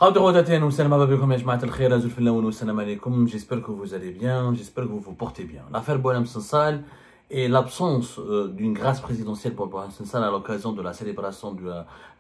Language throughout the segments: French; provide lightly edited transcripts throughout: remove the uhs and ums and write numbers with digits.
J'espère que vous allez bien, j'espère que vous vous portez bien. L'affaire Boualem Sansal et l'absence d'une grâce présidentielle pour Boualem Sansal à l'occasion de la célébration de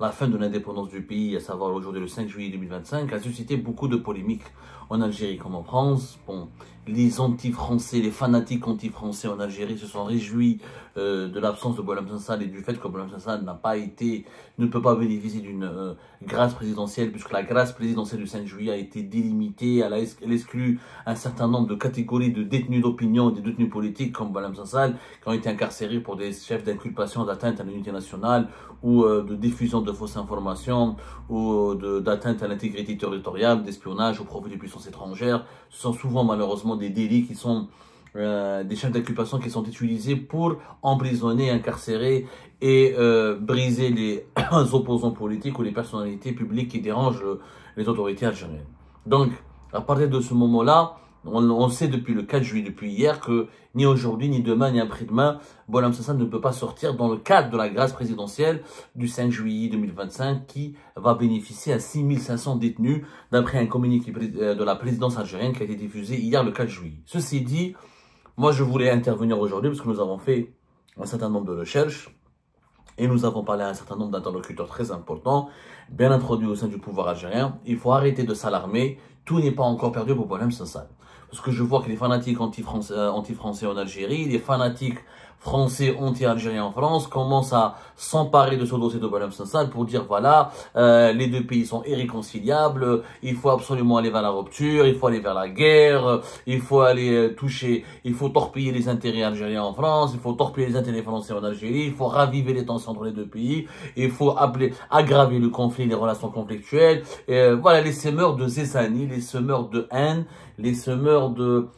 la fin de l'indépendance du pays, à savoir aujourd'hui le 5 juillet 2025, a suscité beaucoup de polémiques en Algérie comme en France. Bon, les anti-français, les fanatiques anti-français en Algérie se sont réjouis de l'absence de Boualem Sansal et du fait que Boualem Sansal ne peut pas bénéficier d'une grâce présidentielle, puisque la grâce présidentielle du 5 juillet a été délimitée, elle exclut un certain nombre de catégories de détenus d'opinion, des détenus politiques comme Boualem Sansal, qui ont été incarcérés pour des chefs d'inculpation d'atteinte à l'unité nationale ou de diffusion de fausses informations ou d'atteinte à l'intégrité territoriale, d'espionnage au profit des puissances étrangères. Ce sont souvent malheureusement des délits qui sont des chefs d'inculpation qui sont utilisés pour emprisonner, incarcérer et briser les opposants politiques ou les personnalités publiques qui dérangent les autorités algériennes. Donc, à partir de ce moment-là, on sait depuis le 4 juillet, depuis hier, que ni aujourd'hui, ni demain, ni après-demain, Boualem Sansal ne peut pas sortir dans le cadre de la grâce présidentielle du 5 juillet 2025 qui va bénéficier à 6500 détenus d'après un communiqué de la présidence algérienne qui a été diffusé hier le 4 juillet. Ceci dit, moi je voulais intervenir aujourd'hui parce que nous avons fait un certain nombre de recherches et nous avons parlé à un certain nombre d'interlocuteurs très importants, bien introduits au sein du pouvoir algérien. Il faut arrêter de s'alarmer, tout n'est pas encore perdu pour Boualem Sansal. Parce que je vois que les fanatiques anti-français en Algérie, les fanatiques français anti-algériens en France commencent à s'emparer de ce dossier de Boualem Sansal pour dire voilà, les deux pays sont irréconciliables, il faut absolument aller vers la rupture, il faut aller vers la guerre, il faut aller il faut torpiller les intérêts algériens en France, il faut torpiller les intérêts français en Algérie, il faut raviver les tensions entre les deux pays, il faut aggraver le conflit, les relations conflictuelles. Voilà, les semeurs de zézanie, les semeurs de haine, les semeurs de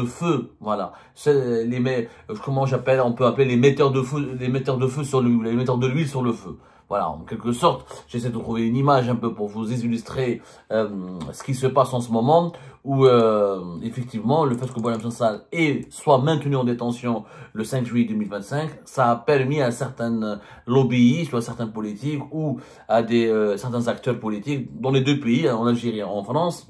feu, voilà, comment on peut appeler les metteurs de feu, les metteurs de l'huile sur le feu. Voilà, en quelque sorte, j'essaie de trouver une image un peu pour vous illustrer ce qui se passe en ce moment, où effectivement, le fait que Boualem Sansal soit maintenu en détention le 5 juillet 2025, ça a permis à certains lobbyistes, ou à certains politiques, ou à certains acteurs politiques, dans les deux pays, en Algérie et en France,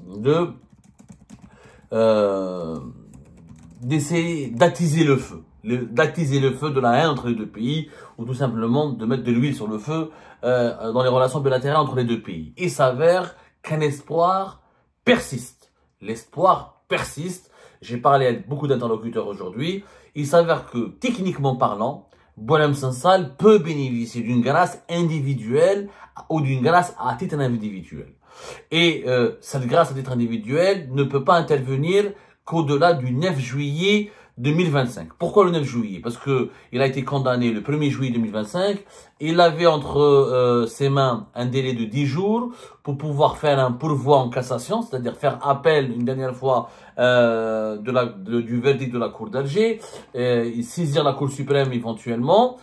d'essayer d'attiser le feu. D'attiser le feu de la haine entre les deux pays, ou tout simplement de mettre de l'huile sur le feu dans les relations bilatérales entre les deux pays. Il s'avère qu'un espoir persiste. L'espoir persiste. J'ai parlé avec beaucoup d'interlocuteurs aujourd'hui. Il s'avère que, techniquement parlant, Boualem Sansal peut bénéficier d'une grâce individuelle ou d'une grâce à titre individuel. Et cette grâce à titre individuel ne peut pas intervenir qu'au-delà du 9 juillet 2025. Pourquoi le 9 juillet? Parce que il a été condamné le 1er juillet 2025. Il avait entre ses mains un délai de 10 jours pour pouvoir faire un pourvoi en cassation, c'est-à-dire faire appel une dernière fois du verdict de la Cour d'Alger, saisir la Cour suprême éventuellement,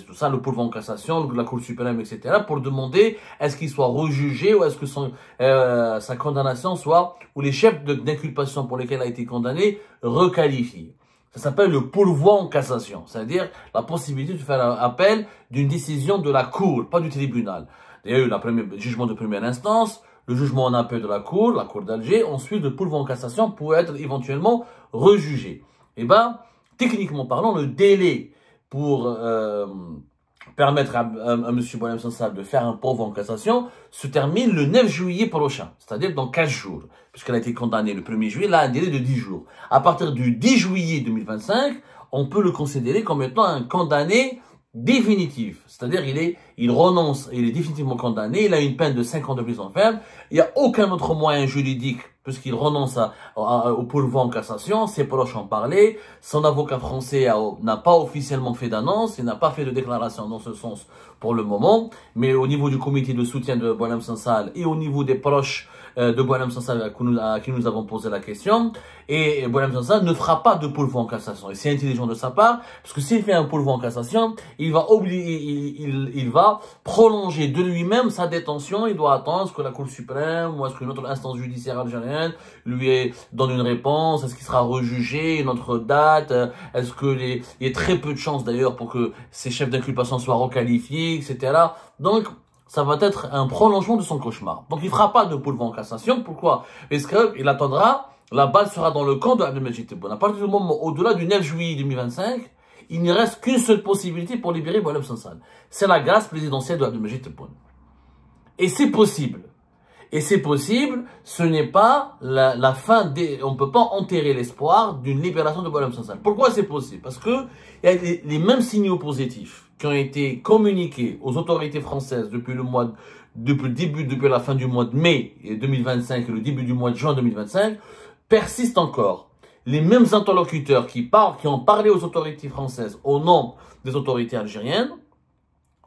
tout ça, le pourvoi en cassation, la Cour suprême, etc., pour demander est-ce qu'il soit rejugé ou est-ce que sa condamnation soit, ou les chefs d'inculpation pour lesquels il a été condamné, requalifiés. Ça s'appelle le pourvoi en cassation, c'est-à-dire la possibilité de faire appel d'une décision de la Cour, pas du tribunal. Il y a eu le jugement de première instance, le jugement en appel de la Cour d'Alger, ensuite le pourvoi en cassation pour être éventuellement rejugé. Eh ben, techniquement parlant, le délai pour permettre à M. Boualem Sansal de faire un pourvoi en cassation se termine le 9 juillet prochain, c'est-à-dire dans 15 jours, puisqu'elle a été condamnée le 1er juillet, là, un délai de 10 jours. À partir du 10 juillet 2025, on peut le considérer comme étant un condamné définitif, c'est-à-dire il renonce, il est définitivement condamné, il a une peine de 5 ans de prison ferme, il n'y a aucun autre moyen juridique puisqu'il renonce au pourvoi en cassation, ses proches en parlaient, son avocat français n'a pas officiellement fait d'annonce, il n'a pas fait de déclaration dans ce sens pour le moment, mais au niveau du comité de soutien de Boualem Sansal et au niveau des proches de Boualem Sansal à qui nous avons posé la question, et Boualem Sansal ne fera pas de pourvoi en cassation. Et c'est intelligent de sa part, parce que s'il fait un pourvoi en cassation, il va prolonger de lui-même sa détention, il doit attendre ce que la Cour suprême ou est-ce qu'une autre instance judiciaire algérienne lui donne une réponse, est-ce qu'il sera rejugé, une autre date, est-ce que il y a très peu de chances d'ailleurs pour que ces chefs d'inculpation soient requalifiés, etc. Donc, ça va être un prolongement de son cauchemar. Donc il ne fera pas de pourvoi en cassation. Pourquoi? Parce qu'il attendra, la balle sera dans le camp de Abdelmajid Tebboune. À partir du moment, au-delà du 9 juillet 2025, il ne reste qu'une seule possibilité pour libérer Boualem Sansal. C'est la grâce présidentielle de Abdelmajid Tebboune. Et c'est possible. Et c'est possible, ce n'est pas la fin des... On ne peut pas enterrer l'espoir d'une libération de Boualem Sansal. Pourquoi c'est possible? Parce que il y a les mêmes signaux positifs qui ont été communiqués aux autorités françaises depuis depuis la fin du mois de mai 2025 et le début du mois de juin 2025, persistent encore. Les mêmes interlocuteurs qui ont parlé aux autorités françaises au nom des autorités algériennes,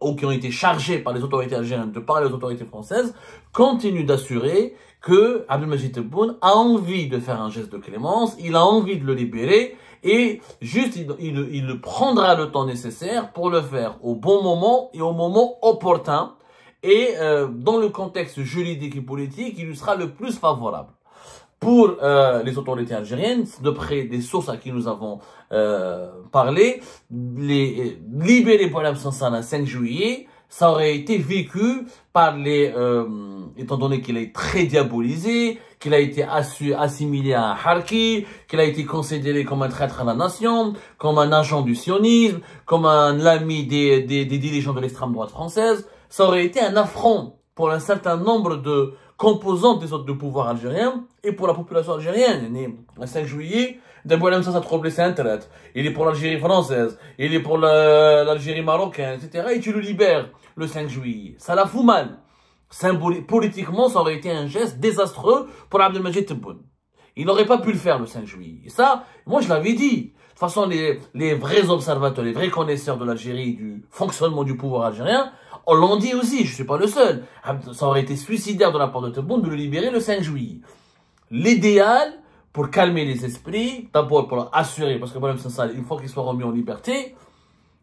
ou qui ont été chargés par les autorités algériennes de parler aux autorités françaises, continuent d'assurer que Abdelmajid Tebboune a envie de faire un geste de clémence, il a envie de le libérer, et juste il prendra le temps nécessaire pour le faire au bon moment et au moment opportun, et dans le contexte juridique et politique, il lui sera le plus favorable. Pour les autorités algériennes, d'après des sources à qui nous avons parlé, libérer Boualem Sansal le 5 juillet, ça aurait été vécu par étant donné qu'il est très diabolisé, qu'il a été assimilé à un harki, qu'il a été considéré comme un traître à la nation, comme un agent du sionisme, comme un ami des dirigeants de l'extrême droite française, ça aurait été un affront pour un certain nombre de composantes des autres de pouvoir algérien et pour la population algérienne. Le 5 juillet, Boualem Sansal a trop blessé un traître. Il est pour l'Algérie française, il est pour l'Algérie marocaine, etc. Et tu le libères le 5 juillet. Ça la fout mal. Politiquement, ça aurait été un geste désastreux pour Abdelmajid Tebboune. Il n'aurait pas pu le faire le 5 juillet. Et ça, moi je l'avais dit. De toute façon, les vrais observateurs, les vrais connaisseurs de l'Algérie, du fonctionnement du pouvoir algérien, on l'ont dit aussi, je ne suis pas le seul. Ça aurait été suicidaire de la part de Tebboune de le libérer le 5 juillet. L'idéal, pour calmer les esprits, d'abord pour assurer, parce que Boualem Sansal, une fois qu'il soit remis en liberté,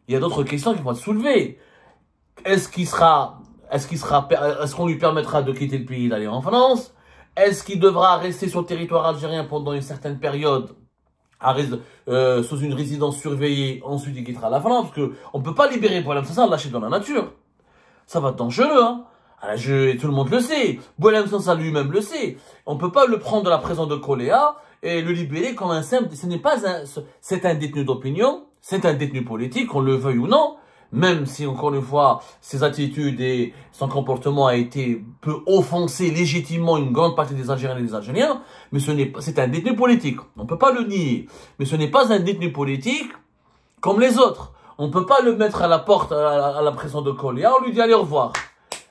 il y a d'autres questions qui vont être soulevées. Est-ce qu'on lui permettra de quitter le pays et d'aller en France? Est-ce qu'il devra rester sur le territoire algérien pendant une certaine période sous une résidence surveillée, ensuite il quittera la France? Parce qu'on ne peut pas libérer Boualem Sansal, lâcher dans la nature. Ça va être dangereux, hein. Tout le monde le sait. Boualem Sansal lui-même le sait. On ne peut pas le prendre de la prison de Koléa et le libérer comme un simple... C'est un détenu d'opinion, c'est un détenu politique, qu'on le veuille ou non. Même si, encore une fois, ses attitudes et son comportement peut offenser légitimement une grande partie des Algériens et des Algériens, mais c'est un détenu politique. On ne peut pas le nier. Mais ce n'est pas un détenu politique comme les autres. On ne peut pas le mettre à la porte, à la prison de Kolia, on lui dit allez au revoir.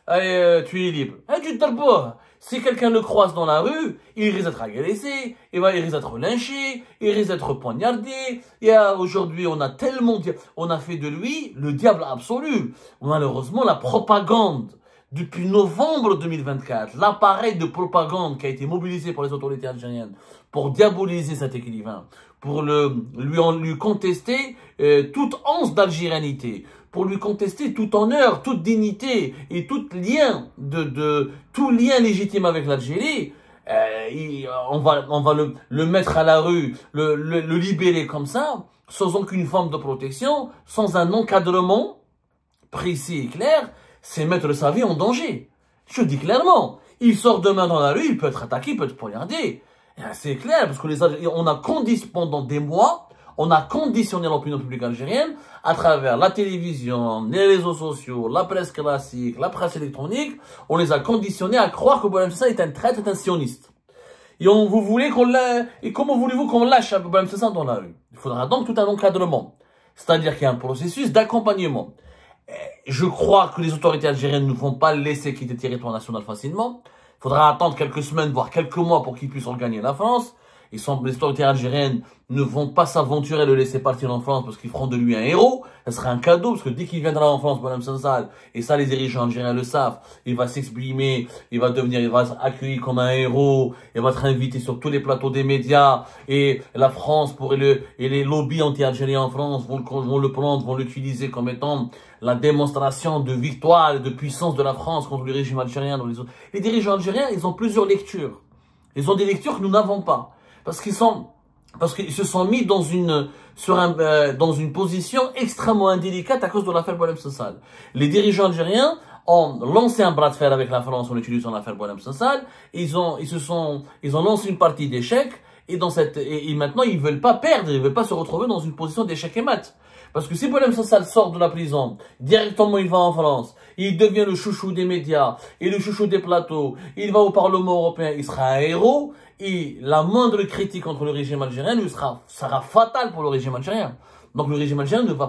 Allez, tu es libre. Tu te pas. Si quelqu'un le croise dans la rue, il risque d'être agressé, il risque d'être lynché, il risque d'être poignardé. Et aujourd'hui, on a fait de lui le diable absolu. Malheureusement, la propagande, depuis novembre 2024, l'appareil de propagande qui a été mobilisé par les autorités algériennes pour diaboliser cet écrivain, pour lui contester toute once d'algérianité, pour lui contester tout honneur, toute dignité et tout lien légitime avec l'Algérie, on va le mettre à la rue, le libérer comme ça, sans aucune forme de protection, sans un encadrement précis et clair, c'est mettre sa vie en danger. Je dis clairement, il sort demain dans la rue, il peut être attaqué, il peut être poignardé. C'est clair, parce que pendant des mois, on a conditionné l'opinion publique algérienne à travers la télévision, les réseaux sociaux, la presse classique, la presse électronique. On les a conditionnés à croire que Boualem Sansal est un traître, est un sioniste. Et comment voulez-vous qu'on lâche Boualem Sansal dans la rue? Il faudra donc tout un encadrement. C'est-à-dire qu'il y a un processus d'accompagnement. Je crois que les autorités algériennes ne vont pas le laisser quitter le territoire national facilement. Il faudra attendre quelques semaines, voire quelques mois pour qu'il puisse regagner la France. Les autorités algériennes ne vont pas s'aventurer à le laisser partir en France parce qu'ils feront de lui un héros. Ça sera un cadeau parce que dès qu'il viendra en France, Boualem Sansal, et ça les dirigeants algériens le savent, il va s'exprimer, il va être accueilli comme un héros, il va être invité sur tous les plateaux des médias et la France et les lobbies anti-algériens en France vont le prendre, vont l'utiliser comme étant la démonstration de victoire et de puissance de la France contre le régime algérien. Les dirigeants algériens, ils ont plusieurs lectures. Ils ont des lectures que nous n'avons pas. Parce qu'ils se sont mis dans une position extrêmement indélicate à cause de l'affaire Boualem Sansal. Les dirigeants algériens ont lancé un bras de fer avec la France en utilisant l'affaire Boualem Sansal. Ils ont lancé une partie d'échecs et maintenant ils veulent pas perdre, ils veulent pas se retrouver dans une position d'échec et mat. Parce que si Boualem Sansal sort de la prison, directement il va en France, il devient le chouchou des médias et le chouchou des plateaux, il va au Parlement européen, il sera un héros et la moindre critique contre le régime algérien sera fatale pour le régime algérien. Donc le régime algérien ne va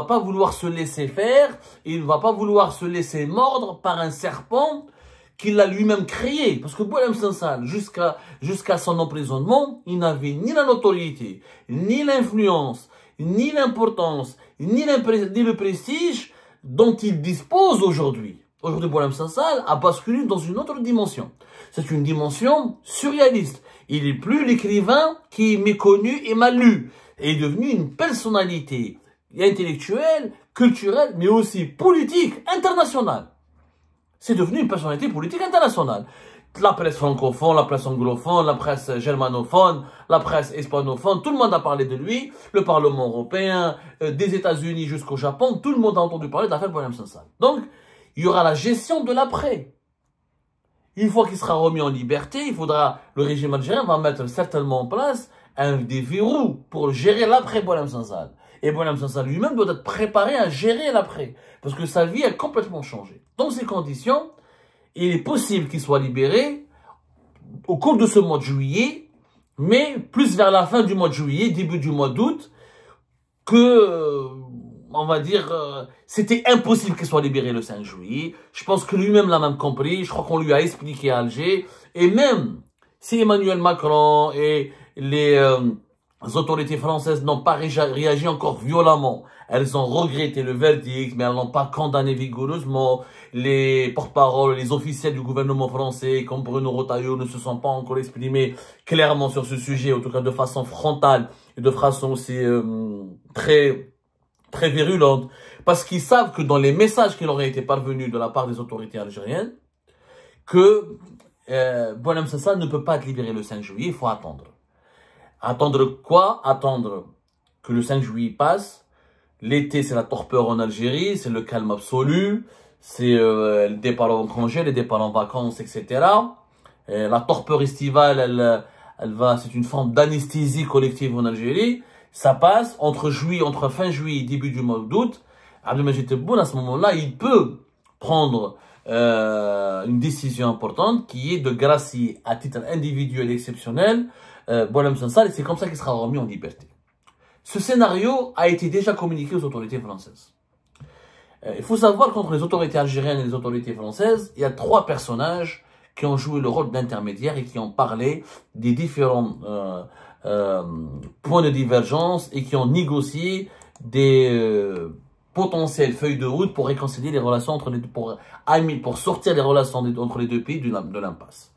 pas vouloir se laisser faire, il ne va pas vouloir se laisser mordre par un serpent qu'il a lui-même créé. Parce que Boualem Sansal, jusqu'à son emprisonnement, il n'avait ni la notoriété, ni l'influence, ni l'importance, ni le prestige dont il dispose aujourd'hui. Aujourd'hui, Boualem Sansal a basculé dans une autre dimension. C'est une dimension surréaliste. Il n'est plus l'écrivain qui est méconnu et mal lu. Il est devenu une personnalité intellectuelle, culturelle, mais aussi politique, internationale. C'est devenu une personnalité politique internationale. La presse francophone, la presse anglophone, la presse germanophone, la presse hispanophone, tout le monde a parlé de lui. Le Parlement européen, des États-Unis jusqu'au Japon, tout le monde a entendu parler de l'affaire Boualem Sansal. Donc, il y aura la gestion de l'après. Une fois qu'il sera remis en liberté, le régime algérien va mettre certainement en place des verrous pour gérer l'après Boualem Sansal. Et Boualem Sansal lui-même doit être préparé à gérer l'après. Parce que sa vie a complètement changé. Dans ces conditions, il est possible qu'il soit libéré au cours de ce mois de juillet, mais plus vers la fin du mois de juillet, début du mois d'août, on va dire, c'était impossible qu'il soit libéré le 5 juillet. Je pense que lui-même l'a même compris. Je crois qu'on lui a expliqué à Alger. Et même si Emmanuel Macron et les autorités françaises n'ont pas réagi encore violemment, elles ont regretté le verdict, mais elles n'ont pas condamné vigoureusement. Les porte-paroles, les officiels du gouvernement français, comme Bruno Retailleau, ne se sont pas encore exprimés clairement sur ce sujet, en tout cas de façon frontale et de façon aussi très virulente, parce qu'ils savent que dans les messages qui leur auraient été parvenus de la part des autorités algériennes, que Boualem Sansal ne peut pas être libéré le 5 juillet, il faut attendre. Attendre quoi? Attendre que le 5 juillet passe. L'été, c'est la torpeur en Algérie, c'est le calme absolu, c'est le départ en congé, les départs en vacances, etc. Et la torpeur estivale, c'est une forme d'anesthésie collective en Algérie. Ça passe entre fin juillet et début du mois d'août. Abdelmadjid Tebboune, à ce moment-là, il peut prendre une décision importante qui est de gracier à titre individuel et exceptionnel Boualem Sansal, et c'est comme ça qu'il sera remis en liberté. Ce scénario a été déjà communiqué aux autorités françaises. Il faut savoir qu'entre les autorités algériennes et les autorités françaises, il y a 3 personnages qui ont joué le rôle d'intermédiaire et qui ont parlé des différents points de divergence et qui ont négocié des potentielles feuilles de route pour réconcilier les relations entre les deux, pour sortir les relations entre les deux pays de l'impasse.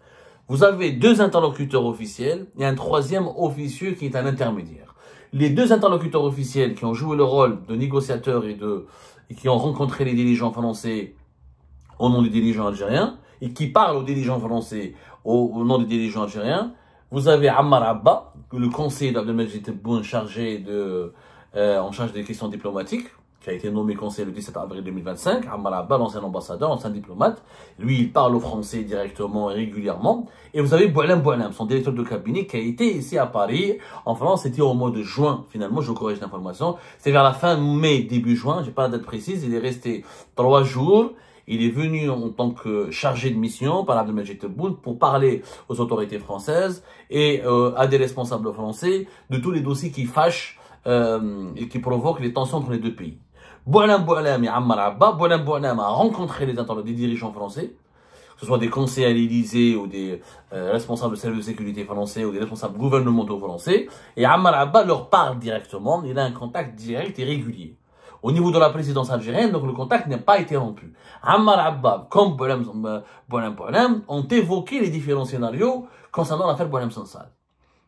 Vous avez 2 interlocuteurs officiels et un 3e officieux qui est un intermédiaire. Les 2 interlocuteurs officiels qui ont joué le rôle de négociateurs et qui ont rencontré les dirigeants français au nom des dirigeants algériens et qui parlent aux dirigeants français au nom des dirigeants algériens, vous avez Ammar Abba, le conseiller d'Abdelmadjid Tebboune en charge des questions diplomatiques, qui a été nommé conseiller le 17 avril 2025, Ammar Abba, l'ancien ambassadeur, l'ancien diplomate. Lui, il parle au français directement et régulièrement. Et vous avez Boualem, son directeur de cabinet, qui a été ici à Paris. En France, c'était au mois de juin, finalement, je corrige l'information. C'est vers la fin mai, début juin, j'ai pas la date précise. Il est resté 3 jours. Il est venu en tant que chargé de mission par Abdelmadjid Tebboune pour parler aux autorités françaises et à des responsables français de tous les dossiers qui fâchent et qui provoquent les tensions entre les deux pays. Boualem et Ammar Abba. Boualem a rencontré des dirigeants français, que ce soit des conseillers à l'Élysée ou des responsables de services de sécurité français ou des responsables gouvernementaux français. Et Ammar Abba leur parle directement. Il a un contact direct et régulier. Au niveau de la présidence algérienne, donc le contact n'a pas été rompu. Ammar Abba, comme Boualem, ont évoqué les différents scénarios concernant l'affaire Boualem Sansal.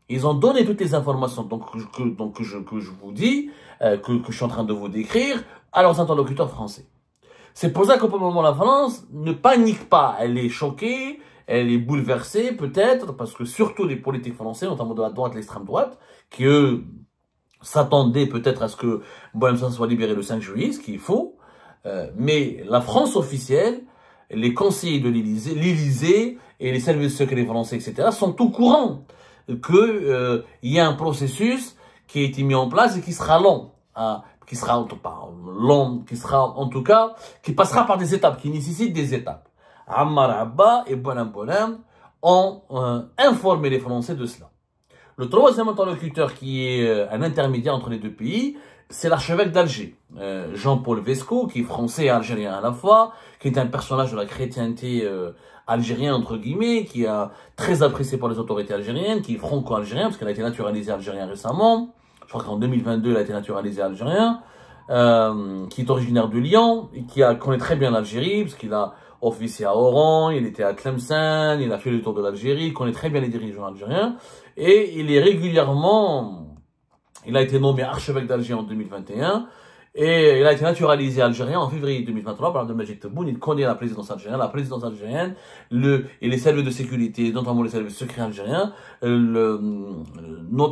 Ils ont donné toutes les informations que je vous dis, que je suis en train de vous décrire, à leurs interlocuteurs français. C'est pour ça que pour le moment, la France ne panique pas. Elle est choquée, elle est bouleversée peut-être, parce que surtout les politiques français, notamment de la droite et l'extrême droite, qui eux s'attendaient peut-être à ce que Boualem Sansal soit libéré le 5 juillet, ce qu'il faut, Mais la France officielle, les conseillers de l'Élysée et les services secrets français, etc., sont au courant qu'il y a un processus qui a été mis en place et qui sera long, qui sera en tout cas, qui passera par des étapes, qui nécessitent des étapes. Ammar Abba et Boualem Boualem ont informé les Français de cela. Le troisième interlocuteur qui est un intermédiaire entre les deux pays, c'est l'archevêque d'Alger, Jean-Paul Vesco, qui est français et algérien à la fois, qui est un personnage de la chrétienté algérienne, entre guillemets, qui est très apprécié par les autorités algériennes, qui est franco-algérien, parce qu'il a été naturalisé algérien récemment. Je crois qu'en 2022, il a été naturalisé algérien, qui est originaire de Lyon, et qui connaît très bien l'Algérie, parce qu'il a officié à Oran, il était à Tlemcen, il a fait le tour de l'Algérie, il connaît très bien les dirigeants algériens, et il est régulièrement... Il a été nommé archevêque d'Alger en 2021 et il a été naturalisé algérien en février 2023 par Abdelmajid Tebboune. Il connaît la présidence algérienne. La présidence algérienne et les services de sécurité, notamment les services secrets algériens,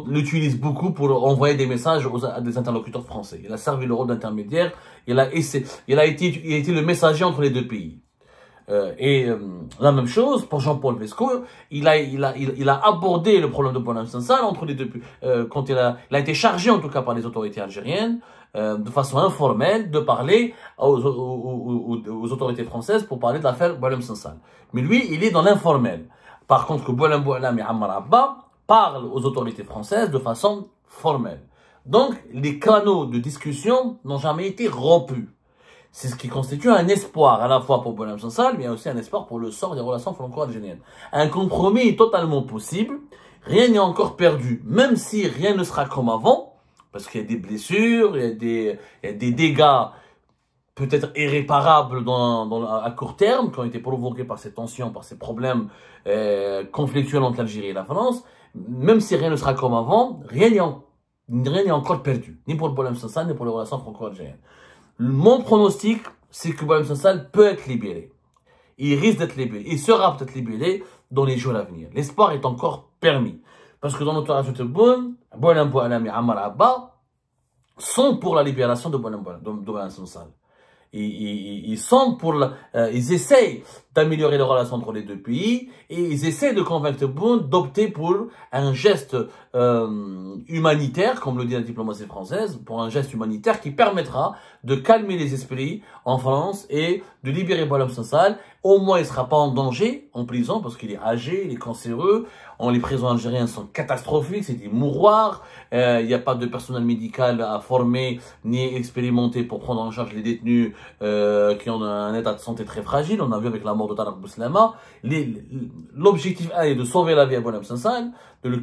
l'utilisent beaucoup pour envoyer des messages à des interlocuteurs français. Il a servi le rôle d'intermédiaire. Il a été le messager entre les deux pays. La même chose pour Jean-Paul Vesco, il a abordé le problème de Boualem Sansal entre les deux, quand il a été chargé en tout cas par les autorités algériennes, de façon informelle, de parler aux autorités françaises pour parler de l'affaire Boualem Sansal. Mais lui, il est dans l'informel. Par contre, que Boualem Boualem et Ammar Abba parlent aux autorités françaises de façon formelle. Donc, les canaux de discussion n'ont jamais été rompus. C'est ce qui constitue un espoir à la fois pour Boualem Sansal, mais aussi un espoir pour le sort des relations franco-algériennes. Un compromis est totalement possible, rien n'est encore perdu, même si rien ne sera comme avant, parce qu'il y a des blessures, il y a des dégâts peut-être irréparables à court terme, qui ont été provoqués par ces tensions, par ces problèmes conflictuels entre l'Algérie et la France. Même si rien ne sera comme avant, rien n'est encore perdu, ni pour Boualem Sansal, ni pour les relations franco-algériennes. Mon pronostic, c'est que Boualem Sansal peut être libéré. Il risque d'être libéré. Il sera peut-être libéré dans les jours à venir. L'espoir est encore permis. Parce que dans notre rajouté Boualem Boualem et Ammar Abba sont pour la libération de Boualem Sansal. Ils essayent d'améliorer les relations entre les deux pays et ils essayent de convaincre Tebboune d'opter pour un geste humanitaire, comme le dit la diplomatie française, pour un geste humanitaire qui permettra de calmer les esprits en France et de libérer Boualem Sansal. Au moins, il ne sera pas en danger, en prison, parce qu'il est âgé, il est cancéreux. Les prisons algériennes sont catastrophiques, c'est des mouroirs. Il n'y a pas de personnel médical à former ni expérimenté pour prendre en charge les détenus qui ont un état de santé très fragile. On a vu avec la mort de Tarek Bouslama. L'objectif est de sauver la vie à Boualem Sansal, de le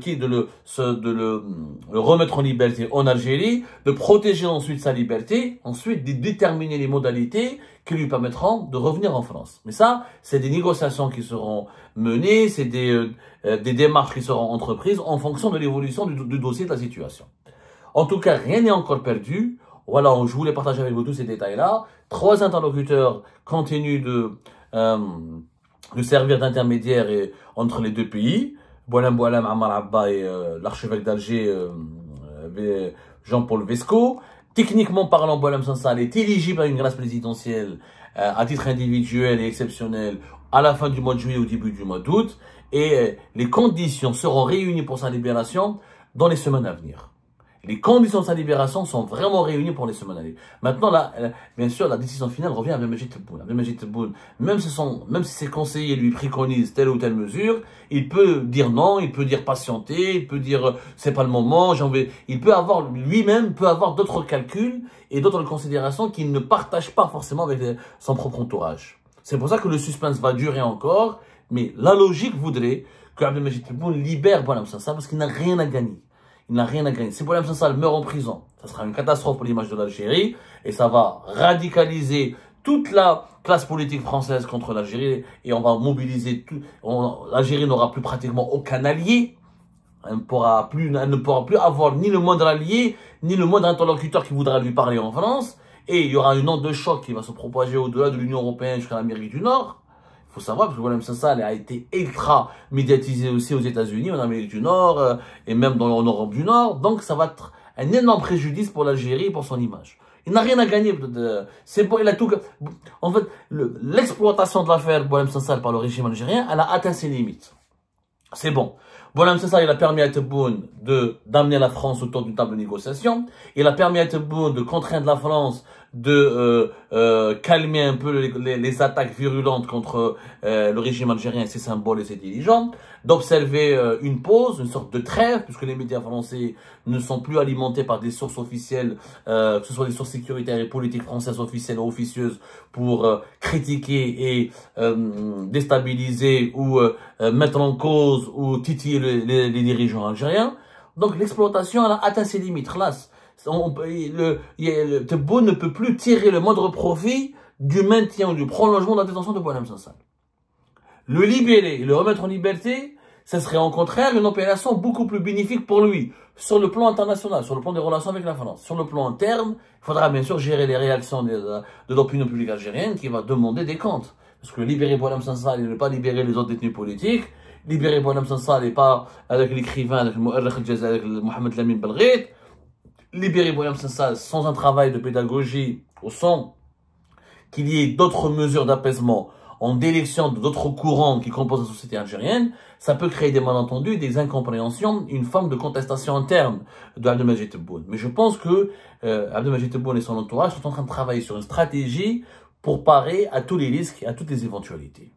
remettre en liberté en Algérie, de protéger ensuite sa liberté, ensuite de déterminer les modalités qui lui permettront de revenir en France. Mais ça, c'est des négociations qui seront menées, c'est des démarches qui seront entreprises en fonction de l'évolution du dossier, de la situation. En tout cas, rien n'est encore perdu. Voilà, je voulais partager avec vous tous ces détails-là. 3 interlocuteurs continuent de servir d'intermédiaire entre les deux pays. Boualem Boualem, Ammar Abba et l'archevêque d'Alger, Jean-Paul Vesco. Techniquement parlant, Boualem Sansal est éligible à une grâce présidentielle à titre individuel et exceptionnel à la fin du mois de juillet ou début du mois d'août. Et les conditions seront réunies pour sa libération dans les semaines à venir. Les conditions de sa libération sont vraiment réunies pour les semaines à venir. Maintenant, là, bien sûr, la décision finale revient à Abdelmajid Tebboune. Abdelmajid Tebboune, même si ses conseillers lui préconisent telle ou telle mesure, il peut dire non, il peut dire patienter, il peut dire c'est pas le moment, il peut avoir, lui-même, peut avoir d'autres calculs et d'autres considérations qu'il ne partage pas forcément avec son propre entourage. C'est pour ça que le suspense va durer encore, mais la logique voudrait que Abdelmajid Tebboune libère Boualem Sansal parce qu'il n'a rien à gagner. Il n'a rien à gagner. Si Boualem Sansal meurt en prison, ça sera une catastrophe pour l'image de l'Algérie et ça va radicaliser toute la classe politique française contre l'Algérie et on va mobiliser tout. L'Algérie n'aura plus pratiquement aucun allié. Elle ne pourra plus avoir ni le moindre allié, ni le moindre interlocuteur qui voudra lui parler en France. Et il y aura une onde de choc qui va se propager au-delà de l'Union européenne jusqu'à l'Amérique du Nord. Il faut savoir que Boualem Sansal a été ultra médiatisé aussi aux États-Unis, en Amérique du Nord et même en Europe du Nord. Donc ça va être un énorme préjudice pour l'Algérie et pour son image. Il n'a rien à gagner. C'est bon, il a tout. En fait, l'exploitation de l'affaire Boualem Sansal par le régime algérien, elle a atteint ses limites. C'est bon. Boualem Sansal, il a permis à Tebboune d'amener la France autour d'une table de négociation. Il a permis à Tebboune de contraindre la France de calmer un peu les attaques virulentes contre le régime algérien et ses symboles et ses dirigeants, d'observer une pause, une sorte de trêve, puisque les médias français ne sont plus alimentés par des sources officielles, que ce soit des sources sécuritaires et politiques françaises officielles ou officieuses, pour critiquer et déstabiliser ou mettre en cause ou titiller les dirigeants algériens. Donc l'exploitation, elle a atteint ses limites. Tebboune ne peut plus tirer le moindre profit du maintien ou du prolongement de la détention de Boualem Sansal. Le libérer et le remettre en liberté, ce serait en contraire une opération beaucoup plus bénéfique pour lui, sur le plan international, sur le plan des relations avec la France. Sur le plan interne, il faudra bien sûr gérer les réactions de l'opinion publique algérienne qui va demander des comptes. Parce que libérer Boualem Sansal et ne pas libérer les autres détenus politiques, libérer Boualem Sansal et pas avec l'écrivain, avec le Mouarrikh al-Jazairi, avec le Mohamed Lamine Belghit, libérer Boualem Sansal sans un travail de pédagogie, au son qu'il y ait d'autres mesures d'apaisement en délection d'autres courants qui composent la société algérienne, ça peut créer des malentendus, des incompréhensions, une forme de contestation interne de Abdelmadjid Tebboune. Mais je pense que Abdelmadjid Tebboune et son entourage sont en train de travailler sur une stratégie pour parer à tous les risques et à toutes les éventualités.